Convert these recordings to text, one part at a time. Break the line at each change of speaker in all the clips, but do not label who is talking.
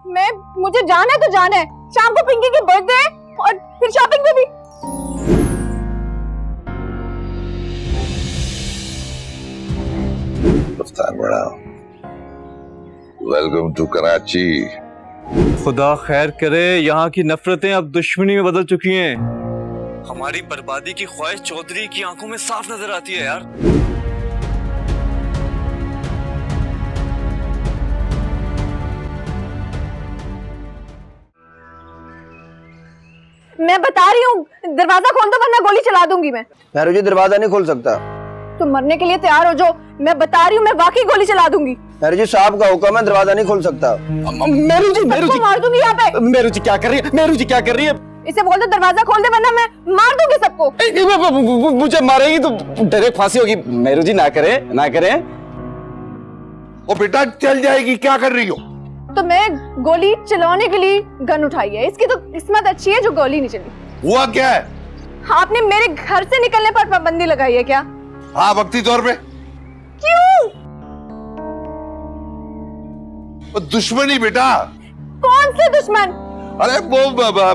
मैं मुझे जाना है तो जाना है। शाम को पिंकी की बर्थडे है और फिर शॉपिंग पे भी।
रफ्तार बढ़ाओ। Welcome to Karachi.
खुदा खैर करे, यहाँ की नफरतें अब दुश्मनी में बदल चुकी हैं। हमारी बर्बादी की ख्वाहिश चौधरी की आंखों में साफ नजर आती है यार।
मैं बता रही हूँ, दरवाजा खोल दो वरना गोली चला दूंगी मैं।
मेहरू जी दरवाजा नहीं खोल सकता।
तुम मरने के लिए तैयार हो जाओ। मैं बता रही हूँ, मैं वाकई गोली चला दूंगी।
मेहरू जी साहब का हुक्म है, दरवाजा नहीं खोल सकता।
मेरू जी
मार दूंगी यहाँ पे।
मेरू जी क्या कर रही है? मेरू जी क्या कर रही है?
इसे बोल दो दरवाजा खोल दे वरना मैं मार दूंगी सबको।
मुझे मारेगी तो डायरेक्ट फांसी होगी। मेरू जी ना करे, ना करे।
ओ बेटा चल जाएगी, क्या कर रही हो?
तो मैं गोली चलाने के लिए गन उठाई है। इसकी तो किस्मत अच्छी है जो गोली नहीं चली।
हुआ क्या है?
आपने मेरे घर से निकलने पर पाबंदी लगाई है क्या?
हाँ, वक्ती तौर पे।
क्यों?
वो दुश्मनी बेटा।
कौन से दुश्मन?
अरे वो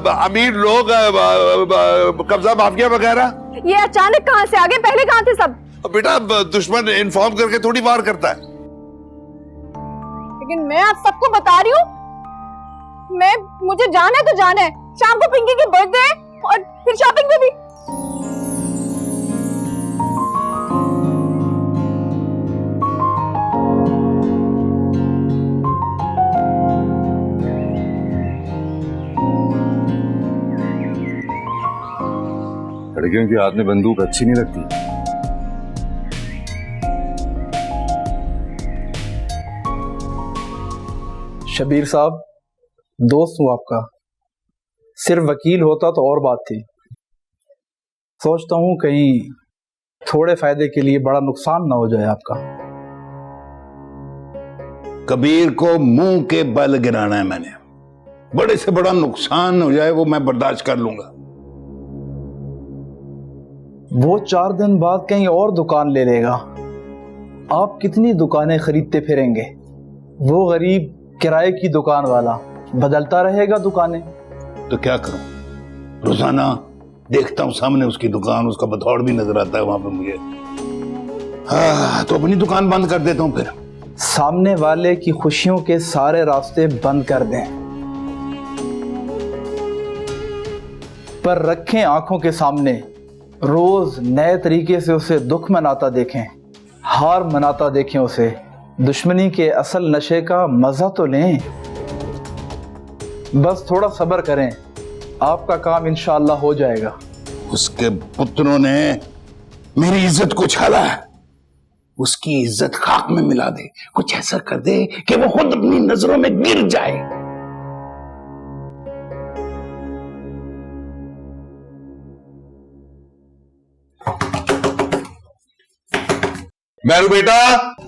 अमीर लोग, कब्जा माफिया वगैरह।
ये अचानक कहाँ से आ गए? पहले कहाँ थे सब?
बेटा दुश्मन इन्फॉर्म करके थोड़ी वार करता है।
लेकिन मैं आप सबको बता रही हूँ, मुझे जाना है तो जाना है। शाम को पिंकी की बर्थडे है और फिर शॉपिंग पे भी।
लड़कियों के हाथ में बंदूक अच्छी नहीं लगती।
शबीर साहब, दोस्त हूँ आपका। सिर्फ वकील होता तो और बात थी। सोचता हूँ कहीं थोड़े फायदे के लिए बड़ा नुकसान ना हो जाए आपका।
कबीर को मुंह के बल गिराना है मैंने। बड़े से बड़ा नुकसान हो जाए वो मैं बर्दाश्त कर लूंगा।
वो 4 दिन बाद कहीं और दुकान ले लेगा। आप कितनी दुकानें खरीदते फिरेंगे? वो गरीब किराए की दुकान वाला बदलता रहेगा दुकानें।
तो क्या करूं? रोजाना देखता हूं सामने उसकी दुकान, उसका बथौड़ भी नजर आता है वहां पे मुझे। तो अपनी दुकान बंद कर देता हूं फिर।
सामने वाले की खुशियों के सारे रास्ते बंद कर दें, पर रखें आंखों के सामने। रोज नए तरीके से उसे दुख मनाता देखें, हार मनाता देखें उसे। दुश्मनी के असल नशे का मजा तो लें। बस थोड़ा सब्र करें, आपका काम इंशाअल्लाह हो जाएगा।
उसके पुत्रों ने मेरी इज्जत को छाला है, उसकी इज्जत खाक में मिला दे। कुछ ऐसा कर दे कि वो खुद अपनी नजरों में गिर जाए।
मेहरू बेटा,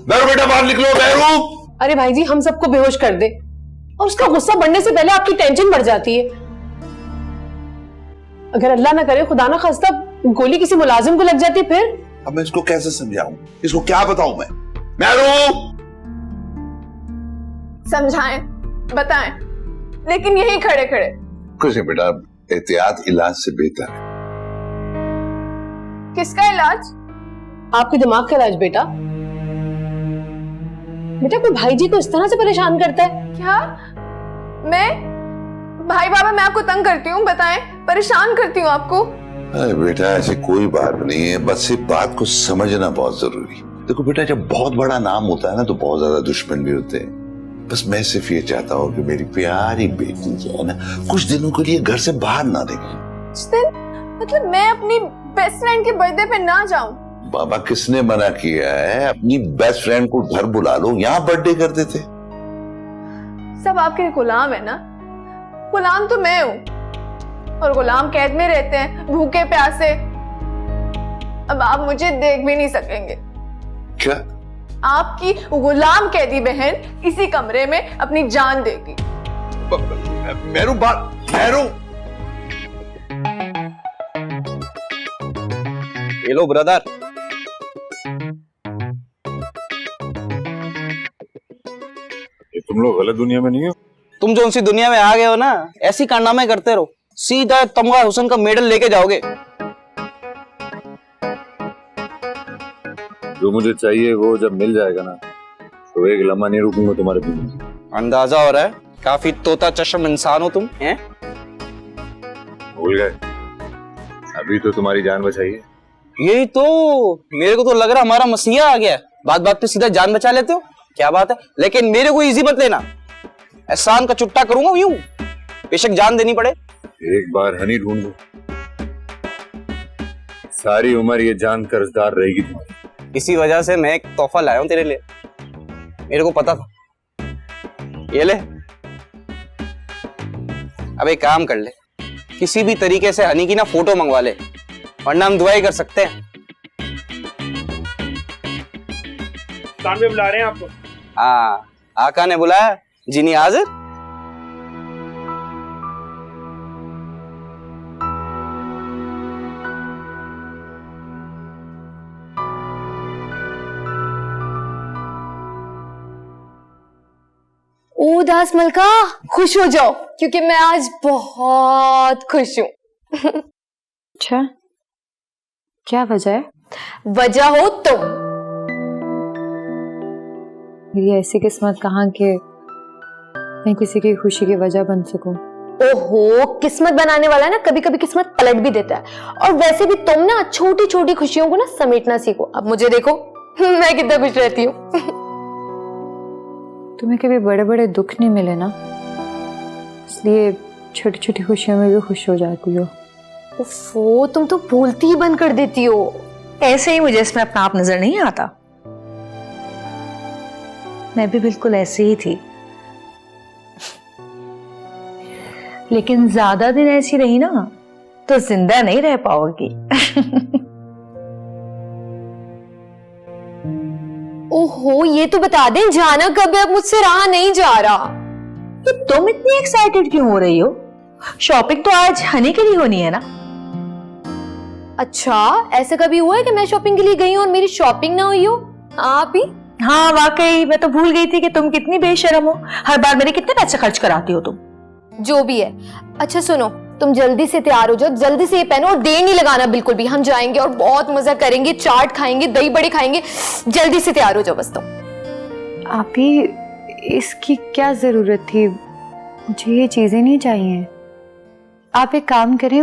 मेहरू बेटा बाहर निकलो। मेहरू।
अरे भाई जी, हम सबको बेहोश कर दे और उसका गुस्सा बढ़ने से पहले आपकी टेंशन बढ़ जाती है। अगर अल्लाह ना करे, खुदा ना खास्ता, गोली किसी मुलाजिम को लग जाती फिर?
अब मैं इसको कैसे समझाऊं? इसको क्या बताऊं मैं? मेहरू।
समझाएं, बताएं, लेकिन यही खड़े खड़े।
कुछ नहीं बेटा, एहतियात इलाज से बेहतर है।
किसका इलाज?
आपके दिमाग का इलाज बेटा। बेटा कोई भाई जी को इस तरह से परेशान करता है
क्या? मैं भाई बाबा मैं आपको तंग करती हूँ? बताएं, परेशान करती हूँ आपको?
अरे बेटा ऐसी कोई बात नहीं है, बस इस बात को समझना बहुत जरूरी है। देखो बेटा, जब बहुत बड़ा नाम होता है ना तो बहुत ज्यादा दुश्मन भी होते हैं। बस मैं सिर्फ ये चाहता हूँ कि मेरी प्यारी बेटी जो है ना, कुछ दिनों के लिए घर से बाहर ना निकले।
कुछ दिन? मतलब मैं अपनी बेस्ट फ्रेंड के बर्थडे पे ना जाऊं?
बाबा किसने मना किया है? अपनी बेस्ट फ्रेंड को घर बुला लो, यहाँ बर्थडे कर देते।
सब आपके गुलाम है ना? गुलाम तो मैं हूँ और गुलाम कैद में रहते हैं, भूखे प्यासे। अब आप मुझे देख भी नहीं सकेंगे।
क्या?
आपकी गुलाम कैदी बहन इसी कमरे में अपनी जान देगी।
मेरू बात, मेरू।
ये लो ब्रदर।
तुम लोग गलत दुनिया में नहीं हो?
तुम जो उनसी दुनिया में आ गए हो ना, ऐसी कारनामे करते रहो, सीधा तमगा हुसैन का मेडल लेके जाओगे।
जो मुझे चाहिए वो जब मिल जाएगा ना, तो एक लम्हा नहीं रुकूंगा तुम्हारे पीछे।
अंदाजा हो रहा है काफी तोता चश्म इंसान हो तुम, हैं?
भूल गए, अभी तो तुम्हारी जान बचाई है।
यही तो, मेरे को तो लग रहा हमारा मसीहा आ गया है। बात बात पे सीधा जान बचा लेते हो, क्या बात है। लेकिन मेरे को इजी मत लेना, एहसान का चुट्टा करूंगा यूं, बेशक जान देनी पड़े।
एक बार हनी ढूंढ लो, सारी उम्र ये जान कर्जदार रहेगी तुम्हारी।
इसी वजह से मैं एक तोहफा लाया हूं तेरे लिए, मेरे को पता था। ये ले, अब एक काम कर ले, किसी भी तरीके से हनी की ना फोटो मंगवा ले, वरना हम दुआई कर सकते हैं।
तानवे बुला रहे हैं आपको।
हाँ, आका ने बुलाया, जिनी हाजिर।
ओ दास मलका, खुश हो जाओ क्योंकि मैं आज बहुत खुश हूँ।
अच्छा, क्या वजह है?
वजह हो तुम।
मेरी ऐसी किस्मत कहाँ के मैं किसी की खुशी की वजह बन सकूं।
ओहो, किस्मत बनाने वाला है ना, कभी कभी किस्मत पलट भी देता है। और वैसे भी तुम ना छोटी छोटी खुशियों को ना समेटना सीखो। अब मुझे देखो, मैं कितना खुश रहती हूँ।
तुम्हें कभी बड़े बड़े दुख नहीं मिले ना, इसलिए छोटी छोटी खुशियों में भी खुश हो जाती हो।
ओफो, तुम तो भूलती ही बंद कर देती हो।
ऐसे ही मुझे इसमें अपना आप नजर नहीं आता। मैं भी बिल्कुल ऐसी ही थी, लेकिन ज्यादा दिन ऐसी रही ना तो जिंदा नहीं रह पाओगी।
ओहो, ये तो बता दें, जाना कब है? अब मुझसे रहा नहीं जा रहा।
तो तुम इतनी एक्साइटेड क्यों हो रही हो? शॉपिंग तो आज हनी के लिए होनी है ना।
अच्छा, ऐसा कभी हुआ है कि मैं शॉपिंग के लिए गई हूँ और मेरी शॉपिंग ना हुई हो? आप ही?
हाँ वाकई, मैं तो भूल गई थी कि तुम कितनी बेशर्म हो। हर बार मेरे कितने पैसे खर्च कराती हो तुम।
जो भी है। अच्छा सुनो, तुम जल्दी से तैयार हो जाओ, जल्दी से ये पहनो और देर नहीं लगाना बिल्कुल भी। हम जाएंगे और बहुत मजा करेंगे, चाट खाएंगे, दही बड़े खाएंगे। जल्दी से तैयार हो जाओ बस तुम।
आप ही, इसकी क्या जरूरत थी? मुझे ये चीजें नहीं चाहिए। आप एक काम करें,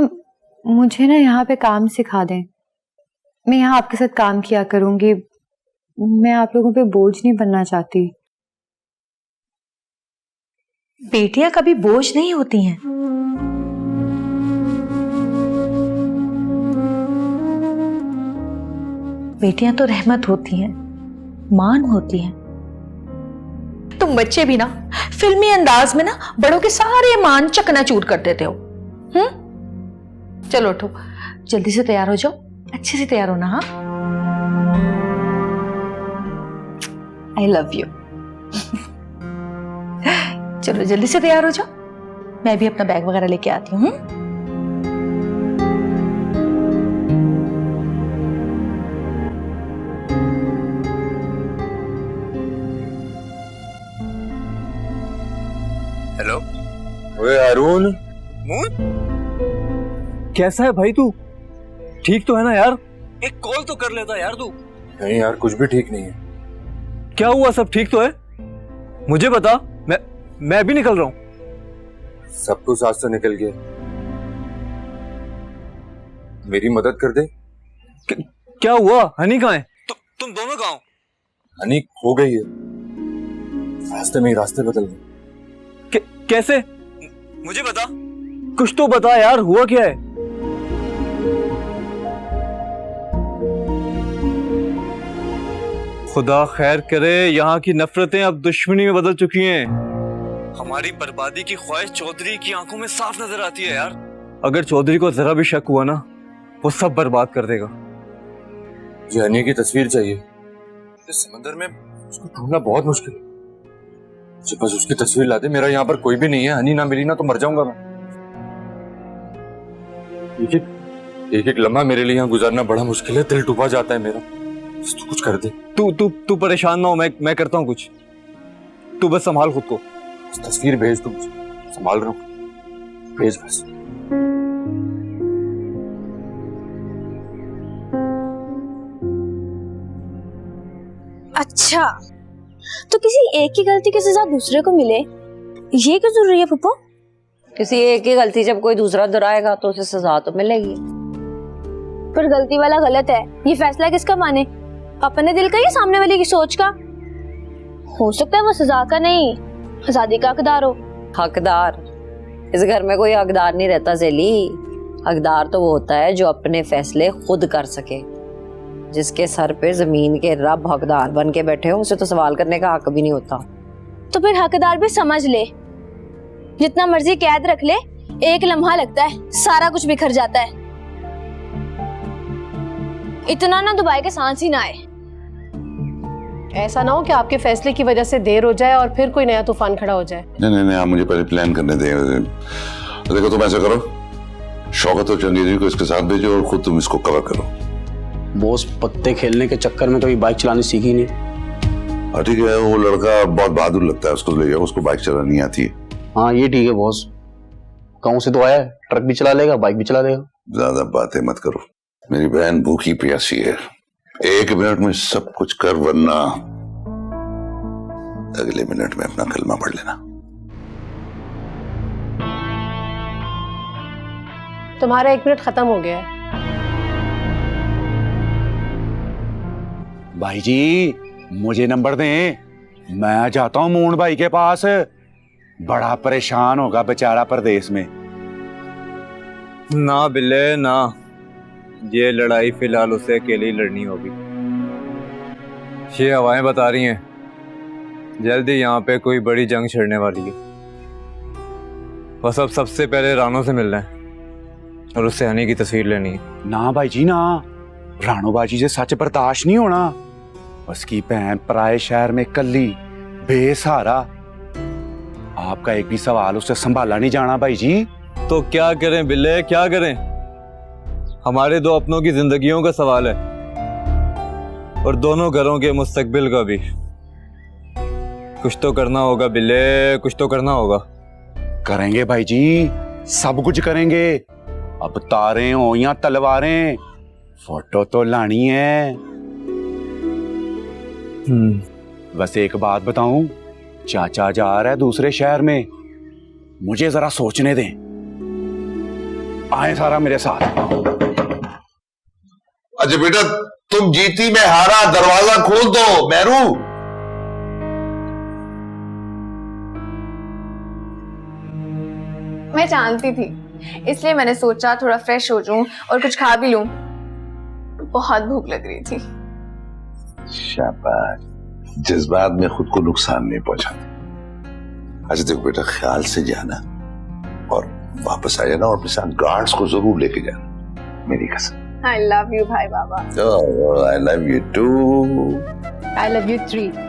मुझे ना यहाँ पे काम सिखा दें। मैं यहाँ आपके साथ काम किया करूंगी। मैं आप लोगों पे बोझ नहीं बनना चाहती।
बेटियां कभी बोझ नहीं होती हैं। बेटियां तो रहमत होती हैं, मान होती हैं। तुम बच्चे भी ना फिल्मी अंदाज में ना बड़ों के सारे मान चकनाचूर कर देते हो। चलो उठो, जल्दी से तैयार हो जाओ, अच्छे से तैयार होना। हाँ, आई लव यू। चलो जल्दी से तैयार हो जाओ, मैं भी अपना बैग वगैरह लेके आती हूँ।
हेलो, ओए अरुण। कैसा है भाई तू? ठीक तो है ना यार? एक कॉल तो कर लेता यार तू।
नहीं यार, कुछ भी ठीक नहीं है।
क्या हुआ? सब ठीक तो है? मुझे बता, मैं भी निकल रहा हूं।
सब कुछ आज तो निकल गया, मेरी मदद कर दे।
क्या हुआ? हनी कहाँ है? तुम दोनों कहाँ हो?
हनी खो गई है, रास्ते में ही रास्ते बदल गए।
कैसे? मुझे बता, कुछ तो बता यार, हुआ क्या है? खुदा खैर करे, यहाँ की नफरतें अब दुश्मनी में बदल चुकी हैं। हमारी बर्बादी की ख्वाहिश चौधरी की आंखों में साफ नजर आती है यार। अगर चौधरी को जरा भी शक हुआ ना, वो सब बर्बाद कर देगा।
मुझे हनी की तस्वीर चाहिए, इस समंदर में उसको ढूंढना बहुत मुश्किल है। मुझे बस उसकी तस्वीर ला दे। मेरा यहाँ पर कोई भी नहीं है, हनी ना मिली ना तो मर जाऊंगा मैं। एक एक लम्हा मेरे लिए यहाँ गुजारना बड़ा मुश्किल है, दिल डूबा जाता है मेरा। तू कुछ कर दे।
तू परेशान ना हो, मैं करता हूँ कुछ। तू बस संभाल खुद को।
तस्वीर भेज तू मुझे, संभाल रहा हूँ, भेज बस।
अच्छा, तो किसी एक की गलती की सजा दूसरे को मिले, ये क्यों जरूरी है फूफा?
किसी एक की गलती जब कोई दूसरा दोहराएगा तो उसे सजा तो मिलेगी।
पर गलती वाला गलत है, ये फैसला किसका माने? अपने दिल का या सामने वाले की सोच का? हो सकता है वो सजा का नहीं, आजादी का हकदार हो।
हकदार? इस घर में कोई हकदार नहीं रहता ज़ेली। हकदार तो वो होता है जो अपने फैसले खुद कर सके। जिसके सर पे जमीन के रब हकदार बन के बैठे हो, उसे तो सवाल करने का हक भी नहीं होता।
तो फिर हकदार भी समझ ले, जितना मर्जी कैद रख ले, एक लम्हा लगता है सारा कुछ बिखर जाता है। इतना ना दुबाई के सांस ही ना आए।
ऐसा ना हो कि आपके फैसले की वजह से देर हो जाए और फिर कोई नया तूफान खड़ा हो जाए।
नहीं, आप मुझे पहले प्लान करने दें। देखो तुम ऐसा करो, शौकत और चंदेरी को इसके साथ भेजो और खुद तुम इसको कवर करो।
बॉस पत्ते खेलने के चक्कर में कभी बाइक चलानी सीखी नहीं।
हाँ ठीक है, वो लड़का बहुत बहादुर लगता है, उसको ले जाओ, उसको बाइक चलानी आती है।
हाँ ये ठीक है बॉस, गाँव से तो आया है, ट्रक भी चला लेगा, बाइक भी चला लेगा।
ज्यादा बातें मत करो, मेरी बहन भूखी प्यासी है। 1 मिनट में सब कुछ कर, वरना अगले मिनट में अपना कलमा पढ़ लेना।
तुम्हारा 1 मिनट खत्म हो गया है।
भाई जी मुझे नंबर दें, मैं जाता हूँ मून भाई के पास। बड़ा परेशान होगा बेचारा परदेश में।
ना बिल्ले ना, ये लड़ाई फिलहाल उसे अकेली लड़नी होगी। ये हवाएं बता रही हैं जल्दी यहाँ पे कोई बड़ी जंग छिड़ने वाली है। बस अब सबसे पहले रानो से मिलना है और उससे हनी की तस्वीर लेनी है।
ना भाई जी ना, रानो बाजी से सच बर्दाश्त नहीं होना। उसकी बहन पराए शहर में कल्ली बेसहारा, आपका एक भी सवाल उससे संभाला नहीं जाना भाई जी।
तो क्या करें बिल्ले, क्या करें? हमारे 2 अपनों की जिंदगियों का सवाल है और दोनों घरों के मुस्तकबिल का भी। कुछ तो करना होगा बिल्ले, कुछ तो करना होगा।
करेंगे भाई जी, सब कुछ करेंगे। अब तारें हो या तलवारें, फोटो तो लानी है। बस एक बात बताऊं, चाचा जा रहा है दूसरे शहर में, मुझे जरा सोचने दें। आए सारा मेरे साथ।
अच्छा बेटा, तुम जीती मैं हारा, दरवाजा खोल दो मेरू।
मैं जानती थी, इसलिए मैंने सोचा थोड़ा फ्रेश हो जाऊं और कुछ खा भी लूं। बहुत भूख लग रही थी।
शाबाश, जज्बात में खुद को नुकसान नहीं पहुंचाते। अच्छा देखो बेटा, ख्याल से जाना और वापस आ जाना और अपने साथ गार्ड्स को जरूर लेके जाना, मेरी कसम।
आई लव यू भाई बाबा।
I love you too.
I love you 3।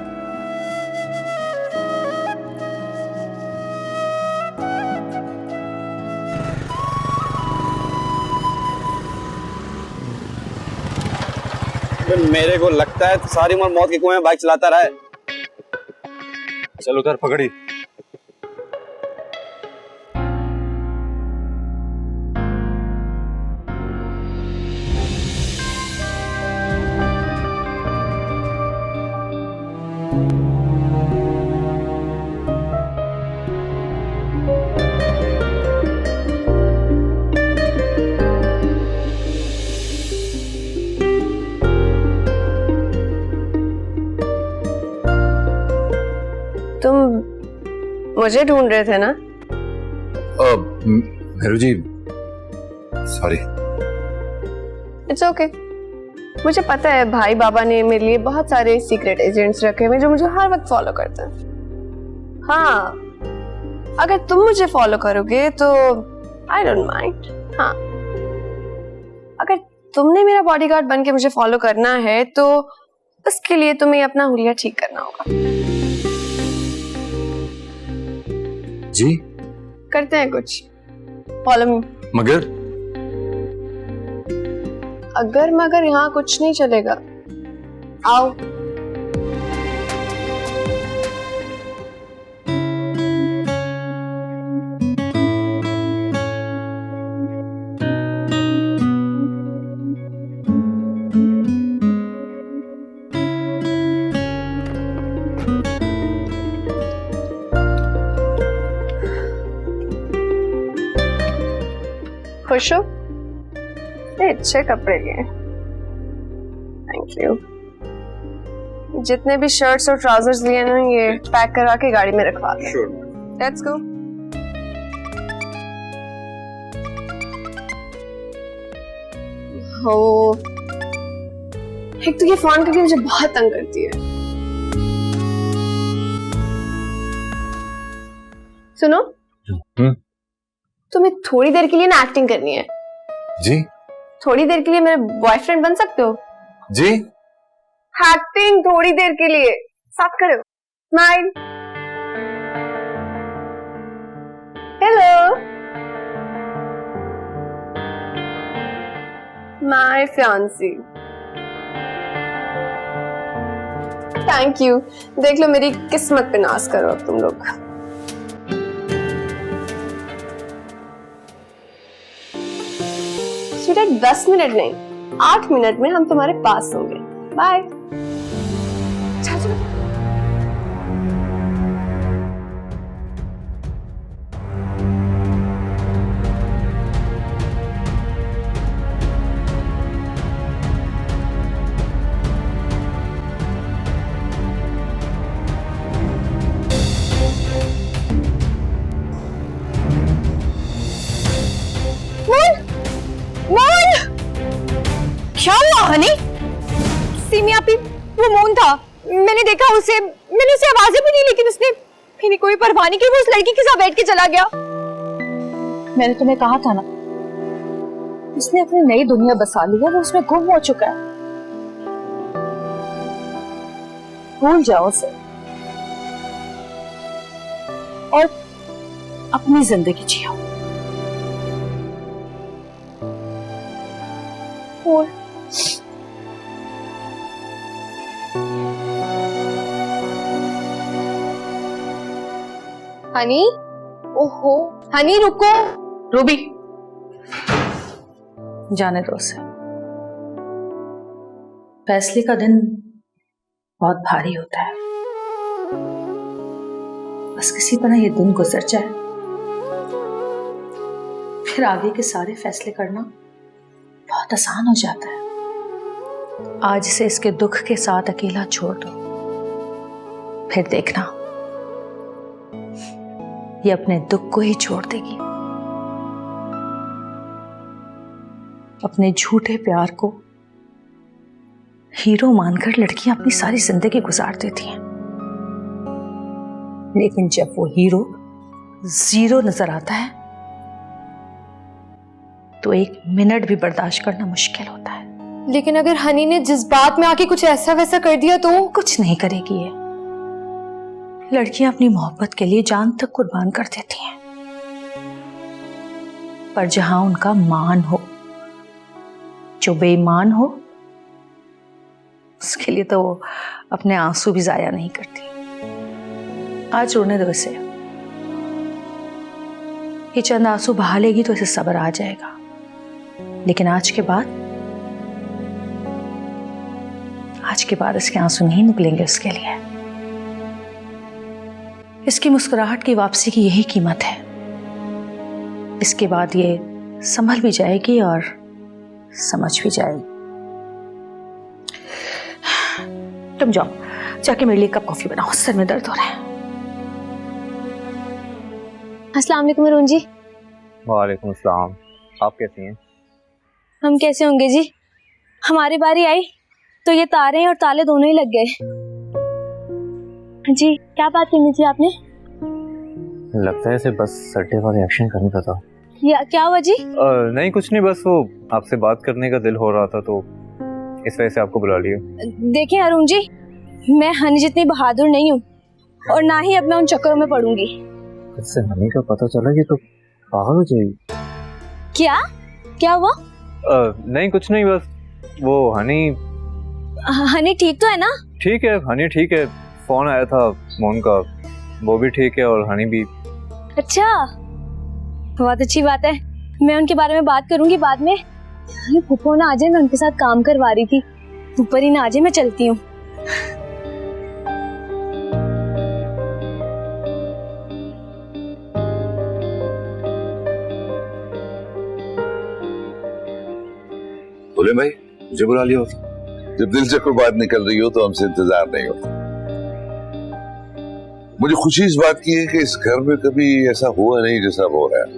मेरे को लगता है सारी उम्र मौत के कुएं में बाइक चलाता रहा है।
चल उधर पकड़ी।
तुम मुझे ढूंढ रहे थे ना?
मेरू जी सॉरी।
It's okay. मुझे पता है भाई बाबा ने मेरे लिए बहुत सारे सीक्रेट एजेंट्स रखे हुए जो मुझे हर वक्त फॉलो करते हैं। हाँ, अगर तुम मुझे फॉलो करोगे तो आई डोंट माइंड। हाँ, अगर तुमने मेरा बॉडीगार्ड बन के मुझे फॉलो करना है तो उसके लिए तुम्हें अपना हुलिया ठीक करना होगा।
जी
करते हैं कुछ, फॉलो मी।
मगर
अगर मगर यहाँ कुछ नहीं चलेगा, आओ। खुश हो? इतने अच्छे कपड़े लिए। Thank you. जितने भी शर्ट्स और ट्राउजर्स लिए ना, ये पैक करा के गाड़ी में रखवा दे। Let's go. हो, एक तो ये फोन करके मुझे बहुत तंग करती है। सुनो, तुम्हें थोड़ी देर के लिए ना एक्टिंग करनी है।
जी
थोड़ी देर के लिए मेरे बॉयफ्रेंड बन सकते हो?
जी।
एक्टिंग थोड़ी देर के लिए, साथ करो। Smile. Hello, my fiancée. Thank you. देख लो मेरी किस्मत पे नाज करो अब तुम लोग। स्वीटहार्ट 10 मिनट नहीं, 8 मिनट में हम तुम्हारे पास होंगे। बाय।
क्या हुआ हनी? सीमिया पी, वो मौन था। मैंने देखा उसे, मैंने उसे आवाजें भी नहीं, लेकिन उसने मैंने कोई परवाह नहीं की, वो उस लड़की के साथ बैठ के चला गया। मैंने तुम्हें कहा था ना, उसने अपनी नई दुनिया बसा ली है, वो उसमें गुम हो चुका है। भूल जाओ उसे और अपनी जिंदगी जियो। और
हनी, ओहो हनी रुको।
रूबी, जाने दो उसे। फैसले का दिन बहुत भारी होता है, बस किसी तरह ये दिन गुजर जाए, फिर आगे के सारे फैसले करना बहुत आसान हो जाता है। आज से इसके दुख के साथ अकेला छोड़ दो, फिर देखना ये अपने दुख को ही छोड़ देगी। अपने झूठे प्यार को हीरो मानकर लड़कियां अपनी सारी जिंदगी गुजार देती हैं, लेकिन जब वो हीरो जीरो नजर आता है तो एक मिनट भी बर्दाश्त करना मुश्किल होता है।
लेकिन अगर हनी ने जज्बात में आके कुछ ऐसा वैसा कर दिया तो?
कुछ नहीं करेगी ये। लड़कियां अपनी मोहब्बत के लिए जान तक कुर्बान कर देती हैं, पर जहां उनका मान हो, जो बेईमान हो, उसके लिए तो वो अपने आंसू भी जाया नहीं करती। आज रोने दो इसे, ये चंद आंसू बहा लेगी तो इसे सब्र आ जाएगा, लेकिन आज के बाद इसके आंसू नहीं निकलेंगे उसके लिए। इसकी मुस्कुराहट की वापसी की यही कीमत है। इसके बाद ये संभल भी जाएगी और समझ भी जाएगी। तुम जाओ, जाके मेरे लिए कप कॉफी बनाओ, सर में दर्द हो रहा है।
अस्सलाम वालेकुम अरुण जी।
वालेकुम अस्सलाम। आप कैसी हैं?
हम कैसे होंगे जी, हमारी बारी आई तो ये तारे और ताले दोनों ही लग गए। जी क्या बात करनी थी आपने?
लगता है इसे बस सट्टे का रिएक्शन करने का था।
या क्या हुआ जी?
नहीं कुछ नहीं, बस वो आपसे बात करने का दिल हो रहा था तो इस वजह से आपको बुला लिया।
देखें अरुण जी, मैं हनी जितनी बहादुर नहीं हूँ और ना ही अब मैं उन चक्करों में पड़ूंगी।
इससे हनी का पता चला ये तो पागल हो जाएगी।
क्या क्या हुआ?
नहीं कुछ नहीं, बस वो
हनी ठीक तो है ना?
ठीक है, हनी ठीक है। फोन आया था मोहन का, वो भी ठीक है और हनी भी।
अच्छा, बहुत अच्छी बात है। मैं उनके बारे में बात करूंगी बाद में। फूफो ना आ जाए, मैं उनके साथ काम करवा रही थी। ऊपर ही ना आ जाए, मैं चलती हूँ।
बोले भाई, मुझे बुला लिया होता। जब दिल से कोई बात निकल रही हो तो हमसे इंतजार नहीं होता। मुझे खुशी इस बात की है कि इस घर में कभी ऐसा हुआ नहीं जैसा हो रहा है।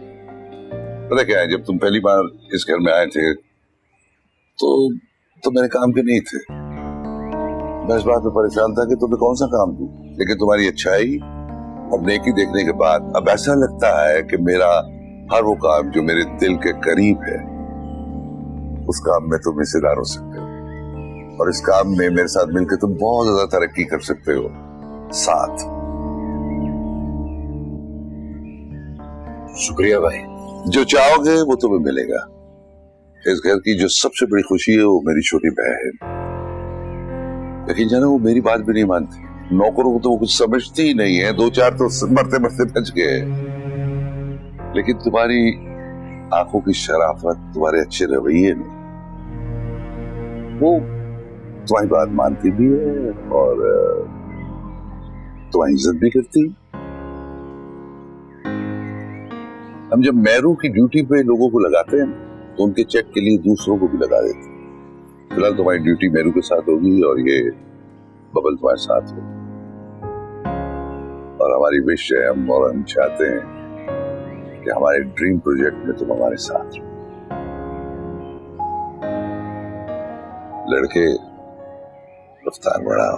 पता क्या है, जब तुम पहली बार इस घर में आए थे तो मेरे काम के नहीं थे। मैं इस बात में परेशान था कि तुम्हें कौन सा काम दूं, लेकिन तुम्हारी अच्छाई और नेकी देखने के बाद अब ऐसा लगता है कि मेरा हर वो काम जो मेरे दिल के करीब है, उस काम में तुम हिस्सेदार हो सकते हो, और इस काम में मेरे साथ मिलकर तुम बहुत ज्यादा तरक्की कर सकते हो। साथ।
शुक्रिया भाई।
जो चाहोगे वो तुम्हें मिलेगा। इस घर की जो सबसे बड़ी खुशी है वो मेरी छोटी बहन, लेकिन जाना वो मेरी बात भी नहीं मानती। नौकरों को तो वो कुछ समझती ही नहीं है, 2-4 तो मरते मरते बच गए। लेकिन तुम्हारी आंखों की शराफत, तुम्हारे अच्छे रवैये ने वो तुम्हारी बात मानती भी है और तुम्हारी इज्जत भी करती है। हम जब मेरू की ड्यूटी पे लोगों को लगाते हैं तो उनके चेक के लिए दूसरों को भी लगा देते हैं। फिलहाल तुम्हारी ड्यूटी मेरू के साथ होगी और ये बबल तुम्हारे साथ होगी, और हमारी विश है, हम चाहते हैं कि हमारे ड्रीम प्रोजेक्ट में तुम हमारे साथ हो। लड़के रफ्तार बढ़ाओ।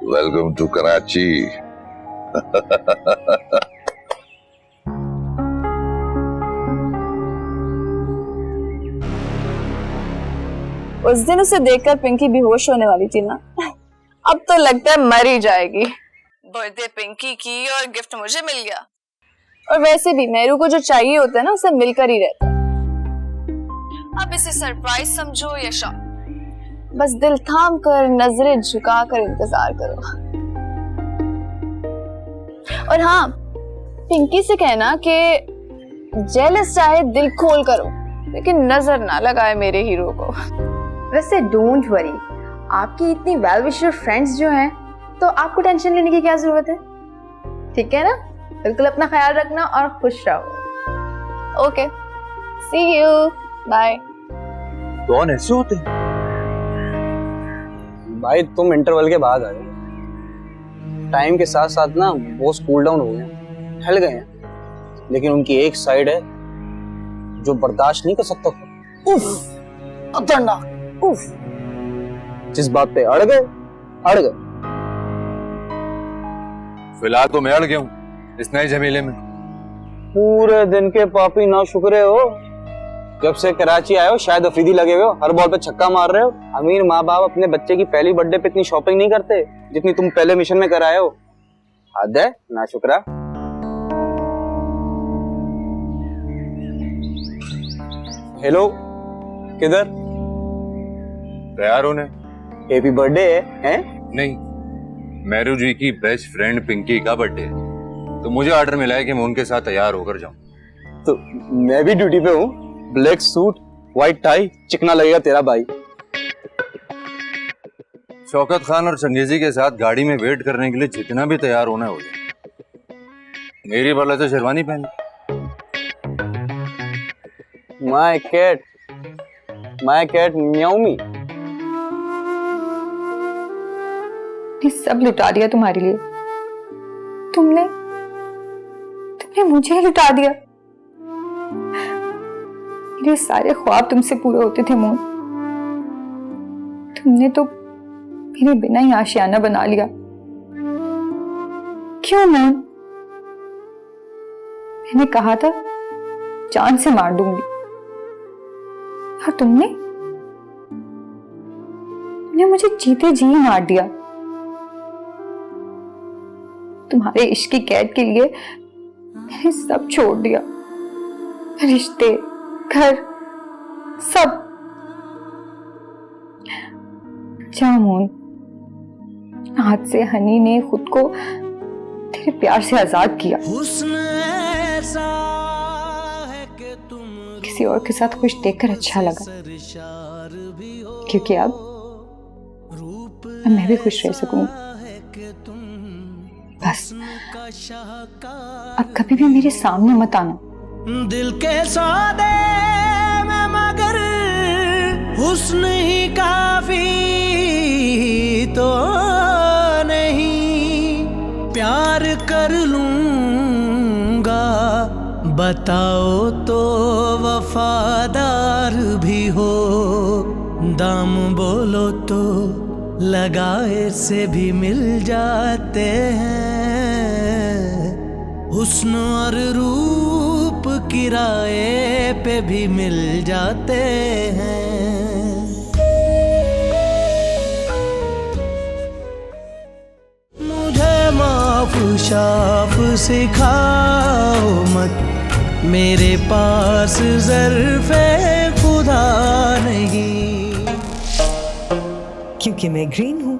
Welcome to Karachi.
उस दिन उसे देखकर पिंकी बेहोश होने वाली थी ना, अब तो लगता है मर ही जाएगी। बर्थडे पिंकी की और गिफ्ट मुझे मिल गया। और वैसे भी मेरू को जो चाहिए होता है ना, उसे मिलकर ही रहता है। अब इसे सरप्राइज समझो या शॉक, बस दिल थाम कर नजरें झुका कर इंतजार करो। और हाँ, पिंकी से कहना कि जेलस चाहे दिल खोल करो, लेकिन नजर ना लगाए मेरे हीरो को।
वैसे डोंट वरी, आपकी इतनी वेल विशर फ्रेंड्स जो हैं, तो आपको टेंशन लेने की क्या जरूरत है। ठीक है ना, बिल्कुल अपना ख्याल रखना और खुश रहो।
Okay, see you, bye.
कौन ऐसे होते हैं भाई? तुम इंटरवल के बाद आए, टाइम के साथ साथ ना वो कूल डाउन हो गए, हिल गए हैं, लेकिन उनकी एक साइड है जो बर्दाश्त नहीं कर सकता। उफ, खतरनाक। उफ, जिस बात पे अड़ गए।
फिलहाल तो मैं अड़ गया हूँ इस नए झमेले में।
पूरे दिन के पापी ना शुक्रे हो, जब से कराची आए हो शायद अफरीदी लगे हुए हो, हर बॉल पे छक्का मार रहे हो। अमीर माँ बाप अपने बच्चे की पहली बर्थडे पे इतनी शॉपिंग नहीं करते जितनी तुम पहले मिशन में कराए हो। हद है ना शुक्रा। हेलो, किधर?
तैयार होने।
हैप्पी बर्थडे है?
नहीं, मेरू जी की बेस्ट फ्रेंड पिंकी का बर्थडे है, तो मुझे ऑर्डर मिला है कि मैं उनके साथ तैयार होकर जाऊं।
तो मैं भी ड्यूटी पे हूँ। ब्लैक सूट, व्हाइट टाई, चिकना लगेगा तेरा भाई।
शौकत खान और चंगेजी के साथ गाड़ी में वेट करने के लिए जितना भी तैयार होना हो जाए। मेरी भला तो शेरवानी पहन।
माय कैट म्याऊमी।
सब लुटा दिया तुम्हारे लिए। तुमने मुझे लुटा दिया। मेरे सारे ख्वाब तुमसे पूरे होते थे मोहन, तुमने तो मेरे बिना ही आशियाना बना लिया। क्यों मोहन? मैंने कहा था जान से मार दूंगी, और तुमने मुझे जीते जी मार दिया। तुम्हारे इश्क की कैद के लिए मैंने सब छोड़ दिया, रिश्ते, घर, सब। जामून, आज से हनी ने खुद को तेरे प्यार से आजाद किया। किसी और के साथ खुश देखकर अच्छा लगा, क्योंकि अब मैं भी खुश रह सकूंगी। बस अब कभी भी मेरे सामने मत आना।
दिल के सौदे में मगर हुस्न ही काफी तो नहीं, प्यार कर लूंगा बताओ तो वफादार भी हो, दाम बोलो तो लगाए से भी मिल जाते हैं, हुस्न और रूप किराए पे भी मिल जाते हैं। मुझे माफ शाफ सिखाओ मत, मेरे पास ज़र्फ़े खुदा नहीं,
क्योंकि मैं ग्रीन हूँ।